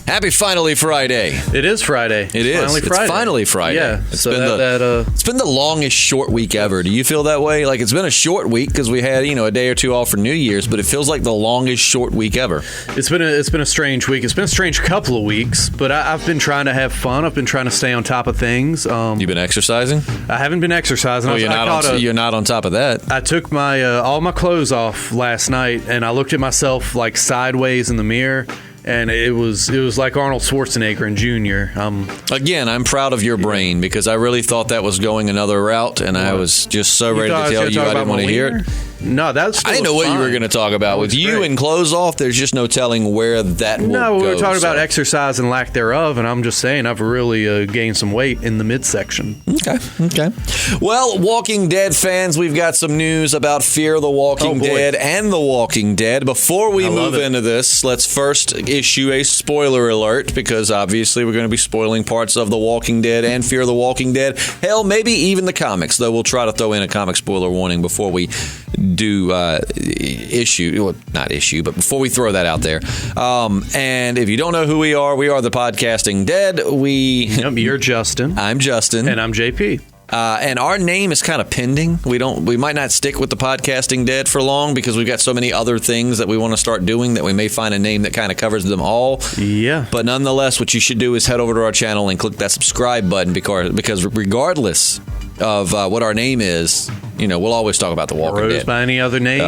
Happy finally Friday. It is Friday. It is. Finally Friday. It's finally Friday. Yeah. It's been the longest short week ever. Do you feel that way? Like, it's been a short week because we had, a day or two off for New Year's, but it feels like the longest short week ever. It's been a strange week. It's been a strange couple of weeks, but I've been trying to have fun. I've been trying to stay on top of things. You've been exercising? I haven't been exercising. Oh, you're not on top of that. I took my all my clothes off last night, and I looked at myself like sideways in the mirror. And it was like Arnold Schwarzenegger in Junior. Again, I'm proud of your brain because I really thought that was going another route, and I was just so ready to tell you I didn't want to hear it. No, that's. I didn't know what you were going to talk about. With you and clothes off, there's just no telling where that will go. No, we were talking about exercise and lack thereof, and I'm just saying I've really gained some weight in the midsection. Okay. Well, Walking Dead fans, we've got some news about Fear the Walking Dead and The Walking Dead. Before we move into this, let's first issue a spoiler alert, because obviously we're going to be spoiling parts of The Walking Dead and Fear the Walking Dead. Hell, maybe even the comics, though we'll try to throw in a comic spoiler warning before we do but before we throw that out there. And if you don't know who we are the Podcasting Dead. You're Justin. I'm Justin. And I'm JP. And our name is kind of pending. We might not stick with the Podcasting Dead for long because we've got so many other things that we want to start doing that we may find a name that kind of covers them all. Yeah. But nonetheless, what you should do is head over to our channel and click that subscribe button because regardless of what our name is, we'll always talk about The Walking Dead. By any other name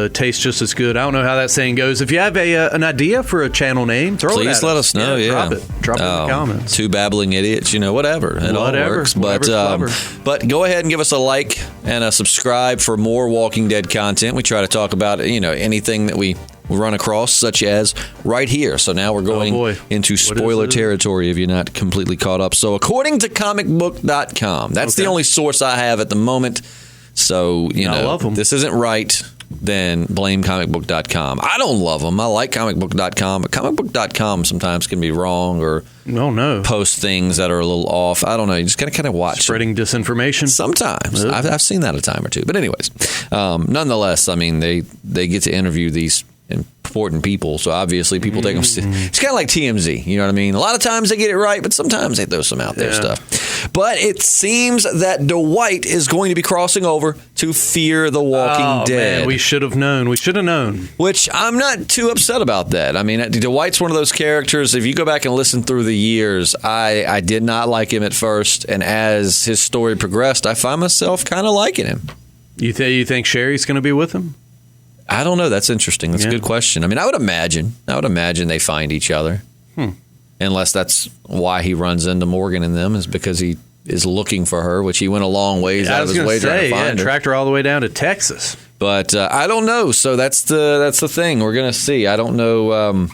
tastes just as good. I don't know how that saying goes. If you have an idea for a channel name, please let us know. Yeah, drop it in the comments. Two babbling idiots, whatever. It all works. But go ahead and give us a like and a subscribe for more Walking Dead content. We try to talk about anything that we run across, such as right here. So now we're going into spoiler territory if you're not completely caught up. So according to comicbook.com, that's the only source I have at the moment. So, I love them. This isn't right, then blame comicbook.com. I don't love them. I like comicbook.com, but comicbook.com sometimes can be wrong or post things that are a little off. I don't know. You just kind of watch. Spreading disinformation? Sometimes. I've seen that a time or two. But anyways, nonetheless, they get to interview these important people, so obviously people take them. It's kind of like TMZ, you know what I mean? A lot of times they get it right, but sometimes they throw some out there stuff. But it seems that Dwight is going to be crossing over to Fear the Walking Dead. Man, we should have known. We should have known. Which I'm not too upset about that. I mean, Dwight's one of those characters, if you go back and listen through the years, I did not like him at first, and as his story progressed, I find myself kind of liking him. You think Sherry's going to be with him? I don't know. That's interesting. That's a good question. I mean, I would imagine they find each other. Unless that's why he runs into Morgan and them, is because he is looking for her, which he went a long ways out of his way trying to find her. Tracked her all the way down to Texas. But I don't know. So that's the thing. We're going to see. I don't know.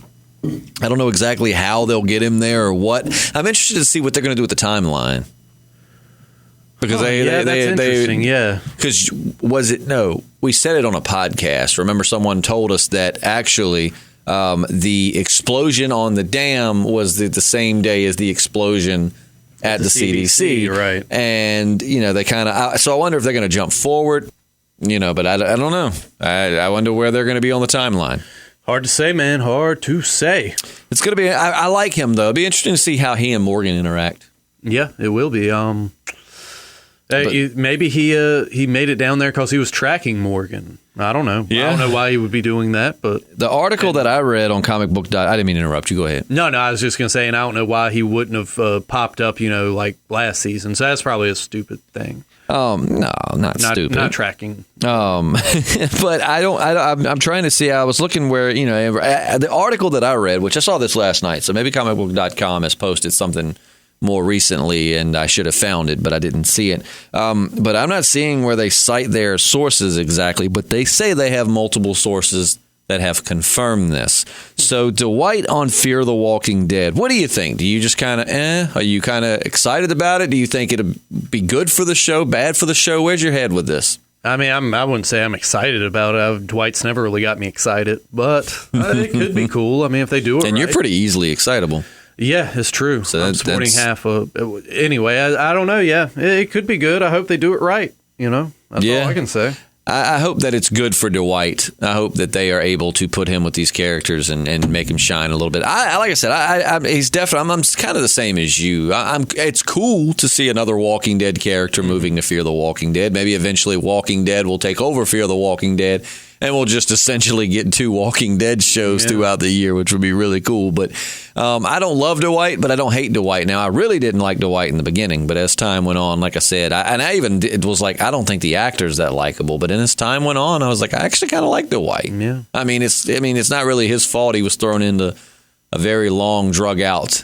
I don't know exactly how they'll get him there or what. I'm interested to see what they're going to do with the timeline. Because that's interesting. Because we said it on a podcast. Remember, someone told us that actually the explosion on the dam was the same day as the explosion at the CDC. Right. And they kind of. So I wonder if they're going to jump forward. But I don't know. I wonder where they're going to be on the timeline. Hard to say, man. Hard to say. It's going to be. I like him though. It'll be interesting to see how he and Morgan interact. Yeah, it will be. Maybe he made it down there because he was tracking Morgan. I don't know. Yeah. I don't know why he would be doing that, but the article that I read on Comic Book. I didn't mean to interrupt you. Go ahead. No, I was just going to say, and I don't know why he wouldn't have popped up, like last season. So that's probably a stupid thing. No, not stupid. Not tracking. But I'm trying to see. I was looking where the article that I read, which I saw this last night. So maybe comicbook.com has posted something more recently, and I should have found it, but I didn't see it. But I'm not seeing where they cite their sources exactly, but they say they have multiple sources that have confirmed this. So Dwight on Fear the Walking Dead, what do you think? Do you just kind of, Are you kind of excited about it? Do you think it'll be good for the show, bad for the show? Where's your head with this? I mean, I wouldn't say I'm excited about it. Dwight's never really got me excited, but it could be cool. I mean, if they do it and you're pretty easily excitable. Yeah, it's true. So I'm supporting half of... Anyway, I don't know. Yeah, it could be good. I hope they do it right. That's all I can say. I hope that it's good for Dwight. I hope that they are able to put him with these characters and make him shine a little bit. Like I said, he's definitely. I'm kind of the same as you. It's cool to see another Walking Dead character moving to Fear the Walking Dead. Maybe eventually Walking Dead will take over Fear the Walking Dead, and we'll just essentially get 2 Walking Dead shows throughout the year, which would be really cool. But I don't love Dwight, but I don't hate Dwight. Now, I really didn't like Dwight in the beginning, but as time went on, like I said, it was like, I don't think the actor's that likable. But as time went on, I was like, I actually kind of like Dwight. Yeah. I mean, it's not really his fault. He was thrown into a very long, drug out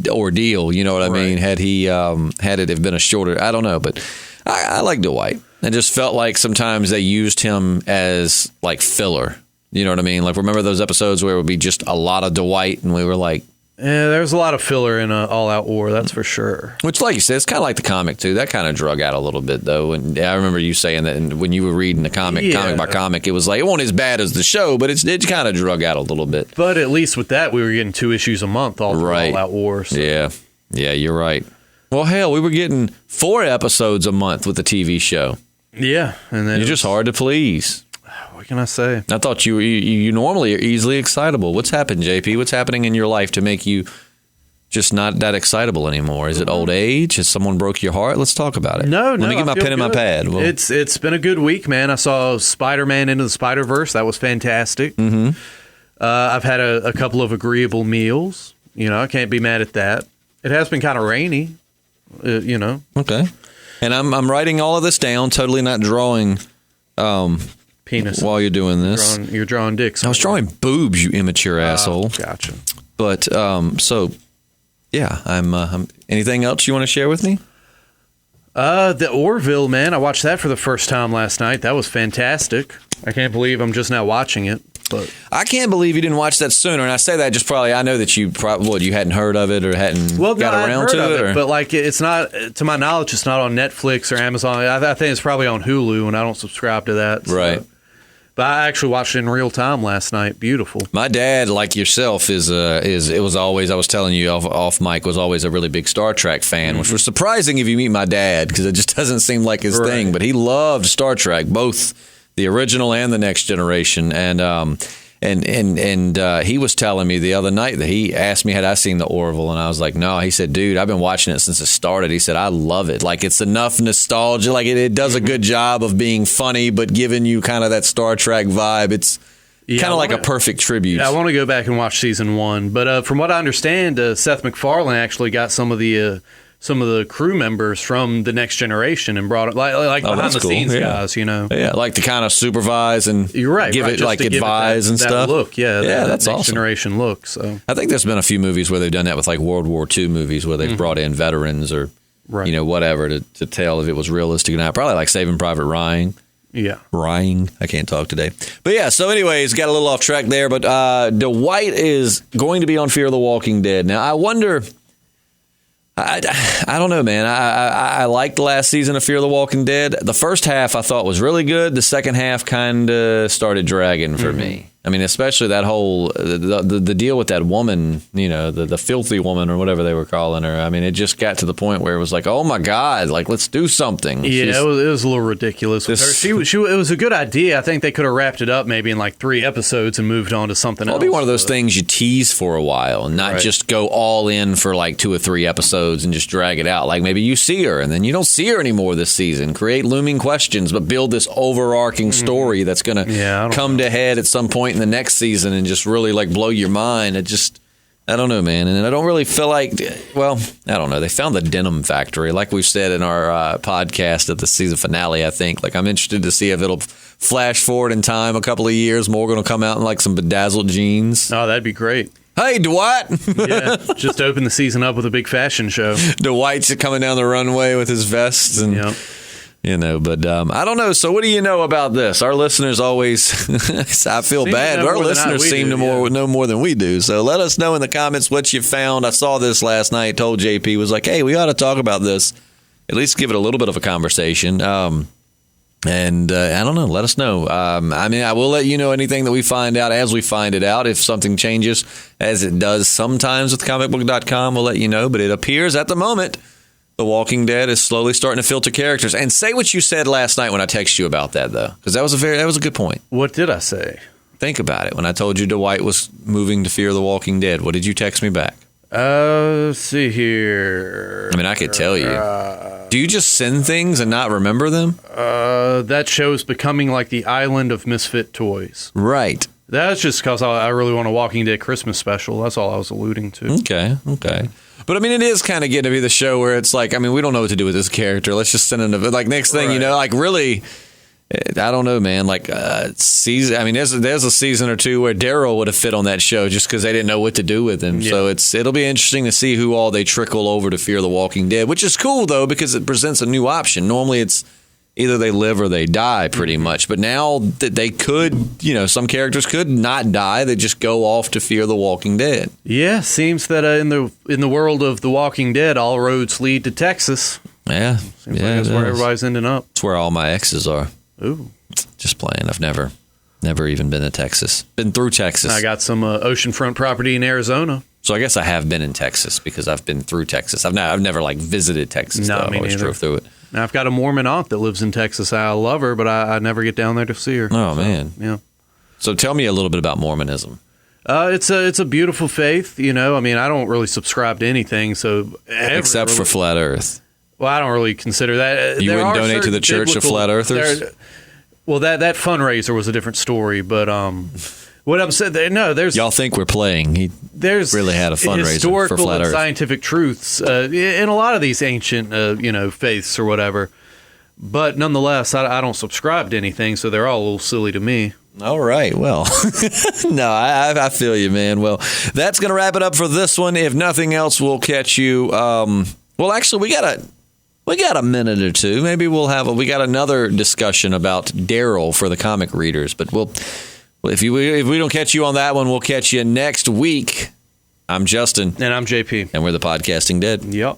ordeal. You know what I mean? Had it have been a shorter, I don't know, but I like Dwight. It just felt like sometimes they used him as like filler. You know what I mean? Like, remember those episodes where it would be just a lot of Dwight and we were like... Yeah, there's a lot of filler in All Out War, that's for sure. Which, like you said, it's kind of like the comic, too. That kind of drug out a little bit, though. And I remember you saying that when you were reading the comic by comic, it was like, it wasn't as bad as the show, but it kind of drug out a little bit. But at least with that, we were getting 2 issues a month all through All Out War. So. Yeah, you're right. Well, hell, we were getting 4 episodes a month with the TV show. Yeah. And then you're just hard to please. What can I say? I thought you normally are easily excitable. What's happened, JP? What's happening in your life to make you just not that excitable anymore? Is it old age? Has someone broke your heart? Let's talk about it. No. Let me get my pen and my pad. Well, it's been a good week, man. I saw Spider-Man Into the Spider-Verse. That was fantastic. Mm-hmm. I've had a couple of agreeable meals. You know, I can't be mad at that. It has been kind of rainy. You know. Okay. And I'm writing all of this down. Totally not drawing. Penis. While you're doing this, you're drawing dicks. I was drawing boobs, you immature asshole. Gotcha. But so, yeah, I'm. Anything else you want to share with me? The Orville, man. I watched that for the first time last night. That was fantastic. I can't believe I'm just now watching it. But I can't believe you didn't watch that sooner. And I say that just probably, I know that you you hadn't heard of it or hadn't got around to it. But like, it's not, to my knowledge, it's not on Netflix or Amazon. I think it's probably on Hulu, and I don't subscribe to that. Right. But I actually watched it in real time last night. Beautiful. My dad, like yourself, it was always, I was telling you off mic, was always a really big Star Trek fan, which was surprising if you meet my dad, because it just doesn't seem like his thing. But he loved Star Trek, both the original and the Next Generation, and he was telling me the other night that he asked me had I seen the Orville, and I was like, no. He said, dude, I've been watching it since it started. He said, I love it. Like, it's enough nostalgia. Like, it does a good job of being funny, but giving you kind of that Star Trek vibe. It's kind of like a perfect tribute. Yeah, I want to go back and watch season 1. But from what I understand, Seth MacFarlane actually got some of the crew members from the Next Generation and brought it like behind the scenes guys, you know. Yeah, like to kind of supervise and you're right, give it like advise and that stuff. Look, that's Next awesome. Generation look. So I think there's been a few movies where they've done that with like World War II movies where they've brought in veterans or you know whatever to tell if it was realistic or not. Probably like Saving Private Ryan. Yeah. Ryan. I can't talk today. But yeah, so anyways, got a little off track there. But Dwight is going to be on Fear the Walking Dead. Now, I wonder... I don't know, man. I liked the last season of Fear the Walking Dead. The first half I thought was really good. The second half kind of started dragging for me. I mean, especially that whole the deal with that woman, you know, the filthy woman or whatever they were calling her. I mean, it just got to the point where it was like, oh my God, like let's do something. Yeah, it was a little ridiculous. With her. It was a good idea. I think they could have wrapped it up maybe in like 3 episodes and moved on to something else. It'll be one of those things you tease for a while and not just go all in for like 2 or 3 episodes and just drag it out. Like maybe you see her and then you don't see her anymore this season. Create looming questions, but build this overarching story that's going to come to head at some point in the next season and just really like blow your mind. I don't know, man. And I don't really feel like, well, I don't know. They found the denim factory, like we've said in our podcast at the season finale, I think. Like, I'm interested to see if it'll flash forward in time a couple of years. Morgan will come out in like some bedazzled jeans. Oh, that'd be great. Hey, Dwight. Yeah, just open the season up with a big fashion show. Dwight's coming down the runway with his vests and... You know, but I don't know. So what do you know about this? Our listeners always, I feel bad, but our listeners seem to know more than we do. So let us know in the comments what you found. I saw this last night, told JP, was like, hey, we ought to talk about this. At least give it a little bit of a conversation. And I don't know. Let us know. I mean, I will let you know anything that we find out as we find it out. If something changes, as it does sometimes with comicbook.com, we'll let you know. But it appears at the moment The Walking Dead is slowly starting to filter characters. And say what you said last night when I texted you about that, though, because that was a good point. What did I say? Think about it. When I told you Dwight was moving to Fear the Walking Dead, what did you text me back? Let's see here. I mean, I could tell you. Do you just send things and not remember them? That show's becoming like the island of misfit toys. Right. That's just because I really want a Walking Dead Christmas special. That's all I was alluding to. Okay. But, I mean, it is kind of getting to be the show where it's like, I mean, we don't know what to do with this character. Let's just send him to, like, next thing, you know, like, really, I don't know, man. Like, season. I mean, there's a season or two where Daryl would have fit on that show just because they didn't know what to do with him. Yeah. So it'll be interesting to see who all they trickle over to Fear the Walking Dead, which is cool, though, because it presents a new option. Normally, it's either they live or they die, pretty much. But now that they could, you know, some characters could not die. They just go off to Fear the Walking Dead. Yeah, seems that in the world of The Walking Dead, all roads lead to Texas. Yeah. Seems like that's where everybody's ending up. That's where all my exes are. Ooh. Just playing. I've never even been to Texas. Been through Texas. I got some oceanfront property in Arizona. So I guess I have been in Texas because I've been through Texas. I've never like visited Texas. No, though. I've always drove through it. Now, I've got a Mormon aunt that lives in Texas. I love her, but I never get down there to see her. Oh, man. Yeah. So tell me a little bit about Mormonism. It's a beautiful faith, you know. I mean, I don't really subscribe to anything, Except for Flat Earth. Well, I don't really consider that. You wouldn't donate to the Church of Flat Earthers? Well, that fundraiser was a different story, but what I'm saying, there's y'all think we're playing. He really had a fundraiser for Flat Earth. Scientific truths in a lot of these ancient, faiths or whatever. But nonetheless, I don't subscribe to anything, so they're all a little silly to me. All right. Well, no, I feel you, man. Well, that's going to wrap it up for this one. If nothing else, we'll catch you. Well, actually, we got a minute or two. Maybe we got another discussion about Daryl for the comic readers. But if we don't catch you on that one, we'll catch you next week. I'm Justin. And I'm JP. And we're the Podcasting Dead. Yep.